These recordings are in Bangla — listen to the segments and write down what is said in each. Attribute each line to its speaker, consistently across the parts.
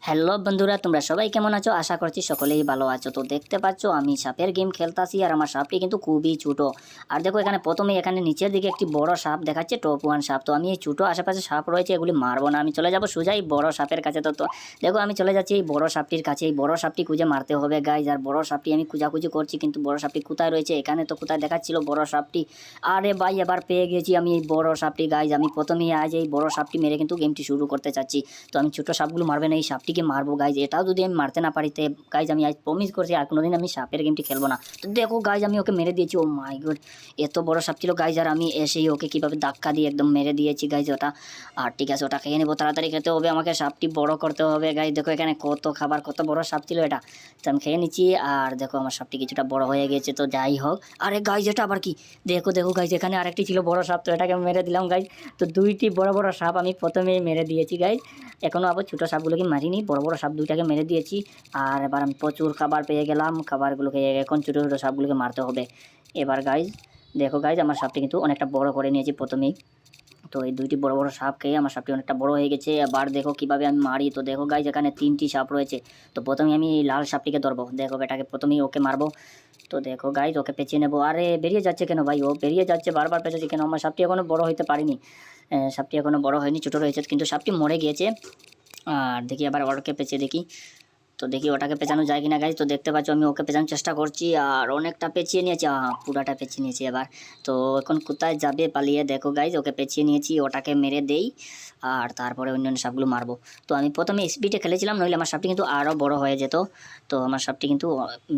Speaker 1: হ্যালো বন্ধুরা, তোমরা সবাই কেমন আছো? আশা করছি সকলেই ভালো আছো। তো দেখতে পাচ্ছ আমি সাপের গেম খেলতাছি আর আমার সাপটি কিন্তু খুবই ছোটো। আর দেখো এখানে প্রথমেই এখানে নিচের দিকে একটি বড় সাপ দেখাচ্ছে, টপ ওয়ান সাপ। তো আমি এই ছোটো আশেপাশে সাপ রয়েছে এগুলি মারবো না, আমি চলে যাবো সোজা এই বড় সাপের কাছে। তো দেখো আমি চলে যাচ্ছি এই বড় সাপটির কাছে। এই বড় সাপটি খুঁজে মারতে হবে গাইজ। আর বড় সাপটি আমি খুঁজাখুঁজি করছি, কিন্তু বড় সাপটি কোথায় রয়েছে? এখানে তো কোথায় দেখাচ্ছিল বড় সাপটি। আরে ভাই এবার পেয়ে গেছি আমি এই বড় সাপটি গাইজ। আমি প্রথমেই আজ এই বড় সাপটি মেরে কিন্তু গেমটি শুরু করতে চাচ্ছি। তো আমি ছোটো সাপগুলো মারবে না, এই সাপটিকে মারবো গাইজ। এটাও যদি আমি মারতে না পারি তো গাইজ আমি আজ প্রমিস করছি আর কোনোদিন আমি সাপের গেমটি খেলবো না। তো দেখো গাইজ আমি ওকে মেরে দিয়েছি। ও মাই গড, এত বড় সাপ ছিল গাইজ, আর আমি এসেই ওকে কীভাবে ধাক্কা দিয়ে একদম মেরে দিয়েছি গাইজ ওটা। আর ঠিক আছে, ওটা খেয়ে নেবো, তাড়াতাড়ি খেতে হবে আমাকে, সাপটি বড় করতে হবে গাইজ। দেখো এখানে কত খাবার, কত বড় সাপ ছিল এটা। তো আমি খেয়ে নিচ্ছি। আর দেখো আমার সাপটি কিছুটা বড় হয়ে গেছে। তো যাই হোক, আরে গাইজ এটা আবার কি? দেখো দেখো গাইজ, এখানে আরেকটি ছিল বড় সাপ, তো এটাকে মেরে দিলাম গাইজ। তো দুইটি বড় বড় সাপ আমি প্রথমেই মেরে দিয়েছি গাইজ। এখনও আবার ছোটো সাপগুলোকে মারিনি, বড় বড় সাপ দুইটাকে মেরে দিয়েছি। আর এবার আমি প্রচুর খাবার পেয়ে গেলাম, খাবারগুলোকে এখন ছোটো ছোটো সাপগুলোকে মারতে হবে এবার গাইজ। দেখো গাইজ আমার সাপটি কিন্তু অনেকটা বড় করে নিয়েছি প্রথমেই। তো এই দুইটি বড় বড় সাপ খেয়ে আমার সাপটি অনেকটা বড় হয়ে গেছে। আবার দেখো কীভাবে আমি মারি। তো দেখো গাইজ এখানে তিনটি সাপ রয়েছে। তো প্রথমে আমি এই লাল সাপটিকে ধরবো, দেখো বেটাকে প্রথমেই ওকে মারবো। তো দেখো গাইজ ওকে পেঁচিয়ে নেবো। আরে বেরিয়ে যাচ্ছে কেন ভাই? ও বেরিয়ে যাচ্ছে, বারবার পেঁচাচ্ছে কেন? আমার সাপটি এখনও বড় হতে পারিনি, সাপটি এখনও বড় হয়নি, ছোটো রয়েছে, কিন্তু সাপটি মরে গিয়েছে। আর দেখি আবার ওটাকে পেঁচিয়ে দেখি। তো দেখি ওটাকে পেঁচানো যায় কিনা গাইজ। তো দেখতে পাচ্ছ আমি ওকে পেঁচানোর চেষ্টা করছি, আর অনেকটা পেঁচিয়ে নিয়েছি, পুরাটা পেঁচিয়ে নিয়েছি এবার। তো এখন কোথায় যাবে পালিয়ে? দেখো গাইজ ওকে পেঁচিয়ে নিয়েছি, ওটাকে মেরে দেই আর তারপরে অন্যান্য সাপগুলো মারবো। তো আমি প্রথমে স্পিডে খেলেছিলাম, নইলে আমার সাপটি কিন্তু আরও বড় হয়ে যেত। তো আমার সাপটি কিন্তু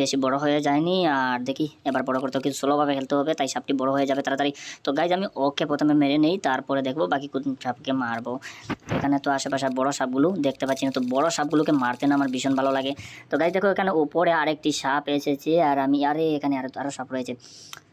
Speaker 1: বেশি বড় হয়ে যায়নি। আর দেখি এবার বড় করতে কিন্তু স্লোভাবে খেলতে হবে, তাই সাপটি বড় হয়ে যাবে তাড়াতাড়ি। তো গাইজ আমি ওকে প্রথমে মেরে নেই, তারপরে দেখবো বাকি কোন সাপকে মারবো। এখানে তো আশেপাশে বড় সাপগুলো দেখতে পাচ্ছি না, তো বড় সাপগুলোকে মারতে না আমার ভীষণ ভালো লাগে। তো গাইজ দেখো এখানে উপরে আরেকটি সাপ এসেছে, আর আমি এখানে আরও সাপ রয়েছে।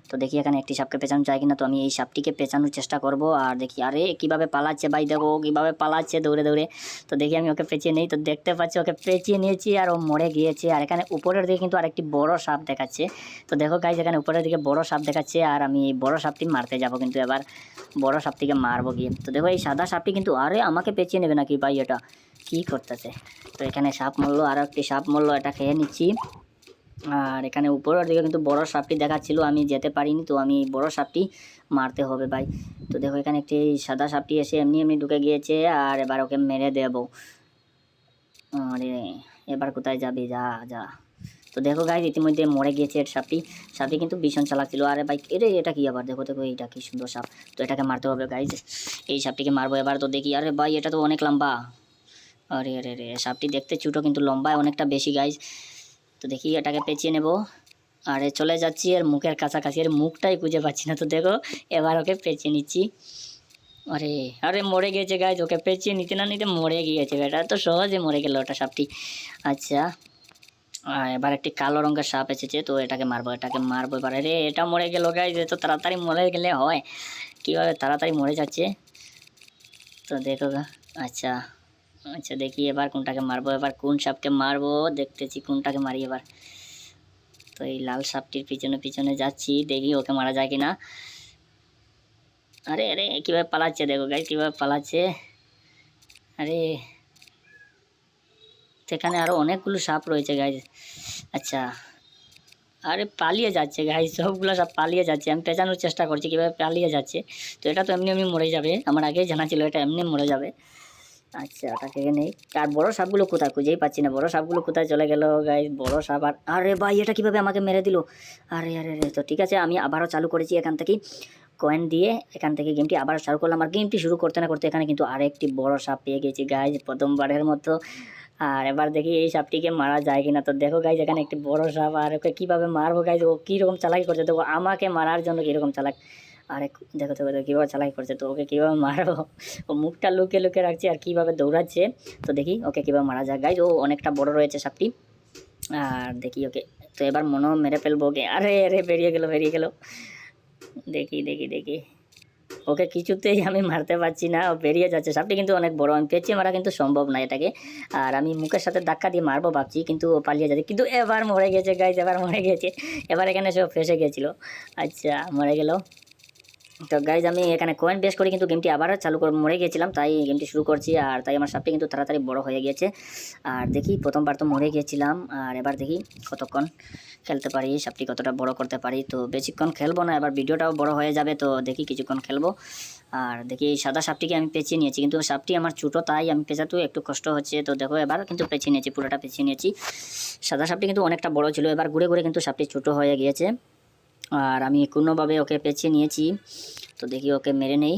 Speaker 1: তো দেখি এখানে একটি সাপকে পেঁচানো যায় কিনা। তো আমি এই সাপটিকে পেঁচানোর চেষ্টা করব। আর দেখি আরে কীভাবে পালাচ্ছে ভাই, দেখো কীভাবে পালাচ্ছে দৌড়ে দৌড়ে। তো দেখি আমি ওকে পেঁচিয়ে নেই। তো দেখতে পাচ্ছি ওকে পেঁচিয়ে নিয়েছি আর ও মরে গিয়েছে। আর এখানে উপরের দিকে কিন্তু আরেকটি বড় সাপ দেখাচ্ছে। তো দেখো গাইজ এখানে উপরের দিকে বড় সাপ দেখাচ্ছে, আর আমি এই বড় সাপটি মারতে যাব, কিন্তু এবার বড় সাপটিকে মারবো গিয়ে। তো দেখো এই সাদা সাপটি কিন্তু আরে আমাকে পেঁচিয়ে নেবে নাকি ভাই? এটা কী করতেছে? তো এখানে সাপ মরলো, আরও একটি সাপ মরলো, এটা খেয়ে নিচ্ছি। আর এখানে উপরের দিকে কিন্তু বড় সাপটি দেখাচ্ছিল, আমি যেতে পারিনি, তো আমি বড় সাপটি মারতে হবে ভাই। তো দেখো এখানে একটি সাদা সাপটি এসে এমনি এমনি ঢুকে গিয়েছে, আর এবার ওকে মেরে দেব। আরে এবার কোথায় যাবি? যা যা। তো দেখো গাইজ ইতিমধ্যে মরে গিয়েছে এর সাপটি। সাপটি কিন্তু ভীষণ চালাক ছিল। আরে ভাই এটা কি আবার? দেখো দেখো এইটা কি সুন্দর সাপ। তো এটাকে মারতে হবে গাইজ, এই সাপটিকে মারবো এবার। তো দেখি, আরে ভাই এটা তো অনেক লম্বা। আরে আরে রে, সাপটি দেখতে ছোটো কিন্তু লম্বায় অনেকটা বেশি গাইজ। তো দেখি এটাকে পেঁচিয়ে নেব। আরে চলে যাচ্ছি এর মুখের কাছাকাছি, এর মুখটাই খুঁজে পাচ্ছি না। তো দেখো এবার ওকে পেঁচিয়ে নিচ্ছি। আরে আরে মরে গিয়েছে গাইজ, ওকে পেঁচিয়ে নিতে না নিতে মরে গিয়েছে। এটা তো সহজে মরে গেল ওটা সাপটি। আচ্ছা এবার একটি কালো রঙের সাপ এসেছে, তো এটাকে মারবো, এটাকে মারবো এবার। আরে এটা মরে গেল গাইজ, এত তাড়াতাড়ি মরে গেলে হয়? কীভাবে তাড়াতাড়ি মরে যাচ্ছে। তো দেখো আচ্ছা আচ্ছা দেখি এবার কোনটাকে মারবো, এবার কোন সাপকে মারবো দেখতেছি, কোনটাকে মারি এবার। তো এই লাল সাপটির পিছনে পিছনে যাচ্ছি, দেখি ওকে মারা যায় কিনা। আরে আরে কীভাবে পালাচ্ছে, দেখো গাইজ কীভাবে পালাচ্ছে। আরে সেখানে আরও অনেকগুলো সাপ রয়েছে গাইজ। আচ্ছা আরে পালিয়ে যাচ্ছে গাইজ, সবগুলো সব পালিয়ে যাচ্ছে। আমি পেঁচানোর চেষ্টা করছি কীভাবে পালিয়ে যাচ্ছে। তো এটা তো এমনি এমনি মরে যাবে, আমার আগেই জানা ছিল এটা এমনি মরে যাবে। আচ্ছা ওটাকে নেই। আর বড় সাপগুলো কোথায়? খুঁজেই পাচ্ছি না, বড় সাপগুলো কোথায় চলে গেল গাইজ? বড় সাপ আর আরে ভাই এটা কীভাবে আমাকে মেরে দিল? আরে আরে রে, তো ঠিক আছে আমি আবারও চালু করেছি এখান থেকেই কয়েন দিয়ে, এখান থেকে গেমটি আবার চালু করলাম। আর গেমটি শুরু করতে না করতে এখানে কিন্তু আরেকটি বড় সাপ পেয়ে গেছি গাইজ, প্রথমবারের মতো। আর এবার দেখি এই সাপটিকে মারা যায় কিনা। তো দেখো গাইজ এখানে একটি বড় সাপ, আর ওকে কীভাবে মারবো গাইজ? ও কীরকম চালাকি করছে দেখো, আমাকে মারার জন্য কীরকম চালাক। আরে দেখো দেখো দেখো কীভাবে চালাকি করছে। তো ওকে কীভাবে মারবো? ও মুখটা লুকিয়ে লুকিয়ে রাখছে আর কীভাবে দৌড়াচ্ছে। তো দেখি ওকে কীভাবে মারা যায় গাইজ। ও অনেকটা বড় রয়েছে সাপটি। আর দেখি ওকে, তো এবার মনে মেরে ফেলবো ওকে। আরে আরে বেরিয়ে গেল বেরিয়ে গেল। দেখি দেখি দেখি ওকে কিছুতেই আমি মারতে পারছি না, ও বেরিয়ে যাচ্ছে। সাপটি কিন্তু অনেক বড়, আমি পেঁচিয়ে মারা কিন্তু সম্ভব না এটাকে। আর আমি মুখের সাথে ধাক্কা দিয়ে মারবো ভাবছি, কিন্তু ও পালিয়ে যাচ্ছে। কিন্তু এবার মরে গেছে গাইজ, এবার মরে গেছে। এবার এখানে সব ফেসে গেছিলো। আচ্ছা মরে গেল। তো গাইজ আমি এখানে কয়েন বেস করে কিন্তু গেমটি আবার চালু করে মরে গিয়েছিলাম, তাই গেমটি শুরু করছি। আর তাই আমার সাপটি কিন্তু তাড়াতাড়ি বড় হয়ে গিয়েছে। আর দেখি প্রথমবার তো মরে গিয়েছিলাম, আর এবার দেখি কতক্ষণ খেলতে পারি, সাপটি কতটা বড় করতে পারি। তো বেশিক্ষণ খেলবো না, এবার ভিডিওটাও বড় হয়ে যাবে, তো দেখি কিছুক্ষণ খেলবো। আর দেখি এই সাদা সাপটিকে আমি পেঁচিয়ে নিয়েছি, কিন্তু সাপটি আমার ছোটো, তাই আমি পেঁচাতেও একটু কষ্ট হচ্ছে। তো দেখো এবার কিন্তু পেঁচিয়ে নিয়েছি, পুরোটা পেঁচিয়ে নিয়েছি। সাদা সাপটি কিন্তু অনেকটা বড় ছিল, এবার ঘুরে ঘুরে কিন্তু সাপটি ছোটো হয়ে গিয়েছে। আর আমি কোনোভাবে ওকে পেঁচিয়ে নিয়েছি। তো দেখি ওকে মেরে নেই।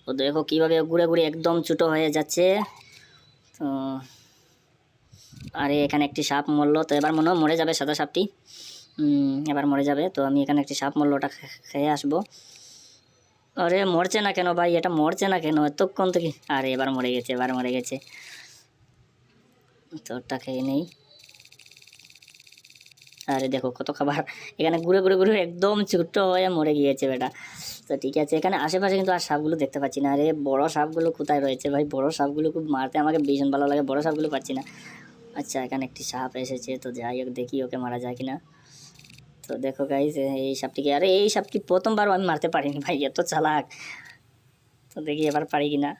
Speaker 1: তো দেখো কীভাবে ঘুরে ঘুরে একদম ছোটো হয়ে যাচ্ছে। তো আরে এখানে একটি সাপ মরলো, তো এবার মনে হয় মরে যাবে সাদা সাপটি। এবার মরে যাবে। তো আমি এখানে একটি সাপ মরলো, ওটা খেয়ে আসবো। আরে মরছে না কেন ভাই, এটা মরছে না কেন এতক্ষণ থেকে? আরে এবার মরে গেছে, এবার মরে গেছে। তো ওটা খেয়ে নেই। আরে দেখো কত খাবার, এখানে ঘুরে ঘুরে ঘুরে একদম ছোট্ট হয়ে মরে গিয়েছে বেটা। তো ঠিক আছে, এখানে আশেপাশে কিন্তু আর সাপগুলো দেখতে পাচ্ছি না। আরে বড় সাপগুলো কোথায় রয়েছে ভাই? বড় সাপগুলো খুব মারতে আমাকে ভীষণ ভালো লাগে, বড় সাপগুলো পাচ্ছি না। আচ্ছা এখানে একটি সাপ এসেছে, তো যাই হোক দেখি ওকে মারা যায় কিনা। তো দেখো গাইস এই সাপটিকে, আরে এই সাপটি প্রথমবার আমি মারতে পারিনি ভাই, এত চালাক। তো দেখি এবার পারি কিনা।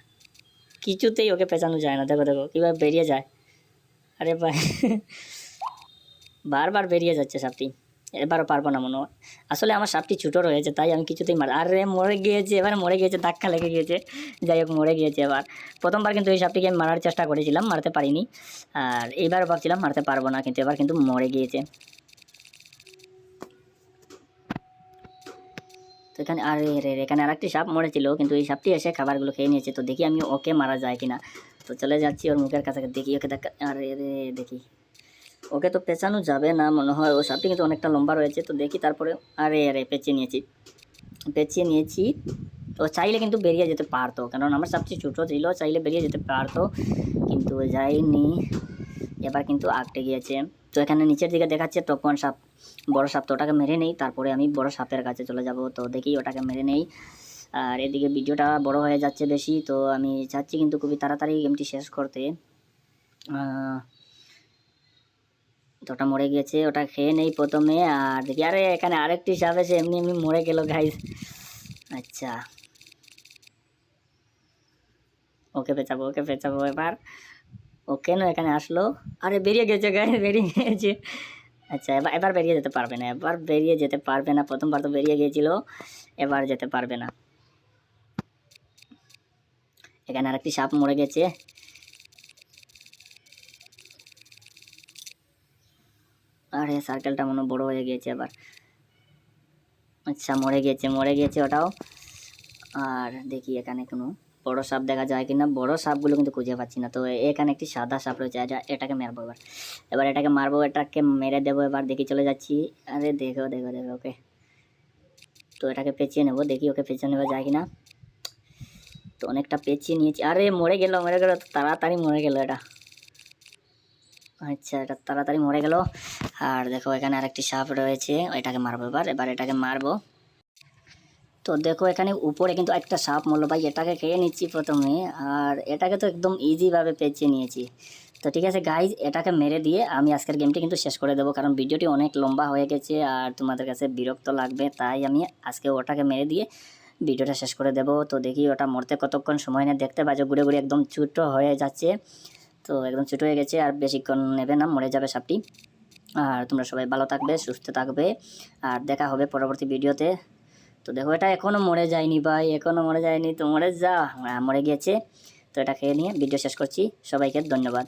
Speaker 1: কিছুতেই ওকে পেঁচানো যায় না, দেখো দেখো কীভাবে বেরিয়ে যায়। আরে ভাই বারবার বেরিয়ে যাচ্ছে সাপটি, এবারও পারবো না মনে হয়। আসলে আমার সাপটি ছোটো রয়েছে, তাই আমি কিছুতেই আরে মরে গিয়েছে, এবার মরে গিয়েছে, ধাক্কা লেগে গিয়েছে। যাই হোক মরে গিয়েছে এবার। প্রথমবার কিন্তু এই সাপটিকে আমি মারার চেষ্টা করেছিলাম, মারতে পারিনি। আর এইবার ভাবছিলাম মারতে পারবো না, কিন্তু এবার কিন্তু মরে গিয়েছে। তো এখানে আরে রে এখানে আরেকটি সাপ মরেছিল, কিন্তু এই সাপটি এসে খাবারগুলো খেয়ে নিয়েছে। তো দেখি আমি ওকে মারা যায় কিনা। তো চলে যাচ্ছি ওর মুখের কাছে, দেখি ওকে দেখা। আরে রে দেখি ওকে তো পেঁচানো যাবে না মনে হয়, ও সাপটি কিন্তু অনেকটা লম্বা রয়েছে। তো দেখি তারপরে, আরে আরে পেঁচিয়ে নিয়েছি, পেঁচিয়ে নিয়েছি। তো চাইলে কিন্তু বেরিয়ে যেতে পারতো, কারণ আমার সাপটি ছোটো ছিল, চাইলে বেরিয়ে যেতে পারতো, কিন্তু যাইনি। এবার কিন্তু আটকে গিয়েছে। তো এখানে নিচের দিকে দেখাচ্ছে টপকন সাপ, বড় সাপ। তো ওটাকে মেরে নেই, তারপরে আমি বড় সাপের কাছে চলে যাব। তো দেখি ওটাকে মেরে নেই। আর এদিকে ভিডিওটা বড় হয়ে যাচ্ছে বেশি, তো আমি চাচ্ছি কিন্তু খুবই তাড়াতাড়ি গেমটি শেষ করতে। তো ওটা মরে গেছে, ওটা খেয়ে নেই প্রথমে। আর দেখি আরে এখানে আরেকটি সাপ এসে এমনি এমনি মরে গেল গাইস। আচ্ছা ওকে পেঁচাবো, ওকে পেঁচাবো এবার। ও কেন এখানে আসলো? আরে বেরিয়ে গেছে গাইস, বেরিয়ে গেছে। আচ্ছা এবার এবার বেরিয়ে যেতে পারবে না, এবার বেরিয়ে যেতে পারবে না। প্রথমবার তো বেরিয়ে গিয়েছিল, এবার যেতে পারবে না। এখানে আরেকটি সাপ মরে গেছে। আরে সার্কেলটা মনে বড় হয়ে গিয়েছে এবার। আচ্ছা মরে গিয়েছে, মরে গিয়েছে ওটাও। আর দেখি এখানে কোনো বড় সাপ দেখা যায় কিনা। বড় সাপগুলো কিন্তু খুঁজে পাচ্ছি না। তো এখানে একটি সাদা সাপ রয়েছে, এটাকে মারবো এবার। এবার এটাকে মারবো, এটাকে মেরে দেবো এবার। দেখি চলে যাচ্ছি। আরে দেখো দেখো দেখো ওকে। তো এটাকে পেঁচিয়ে নেবো, দেখি ওকে পেঁচিয়ে নেওয়া যায় কিনা। তো অনেকটা পেঁচিয়ে নিয়েছি। আরে মরে গেল, মরে গেল, তাড়াতাড়ি মরে গেল এটা। আচ্ছা এটা তাড়াতাড়ি মরে গেল। আর দেখো এখানে আরেকটি সাপ রয়েছে, এটাকে মারবো এবার। এবার এটাকে মারবো। তো দেখো এখানে উপরে কিন্তু একটা সাপ মরলো ভাই, এটাকে খেয়ে নিচ্ছি প্রথমে। আর এটাকে তো একদম ইজিভাবে পেঁচিয়ে নিয়েছি। তো ঠিক আছে গাইজ, এটাকে মেরে দিয়ে আমি আজকের গেমটি কিন্তু শেষ করে দেবো, কারণ ভিডিওটি অনেক লম্বা হয়ে গেছে আর তোমাদের কাছে বিরক্ত লাগবে, তাই আমি আজকে ওটাকে মেরে দিয়ে ভিডিওটা শেষ করে দেবো। তো দেখি ওটা মরতে কতক্ষণ সময় নেয়, দেখতে পাচ্ছ ঘুরে ঘুরে একদম ছোটো হয়ে যাচ্ছে। তো একদম ছোটো হয়ে গেছে, আর বেশিক্ষণ নেবে না, মরে যাবে সাপটি। আর তোমরা সবাই ভালো থাকবে, সুস্থ থাকবে, আর দেখা হবে পরবর্তী ভিডিওতে। তো দেখো এটা এখনও মরে যায়নি ভাই, এখনও মরে যায়নি। তো মরে যা, মরে গিয়েছে। তো এটা খেয়ে নিয়ে ভিডিও শেষ করছি। সবাইকে ধন্যবাদ।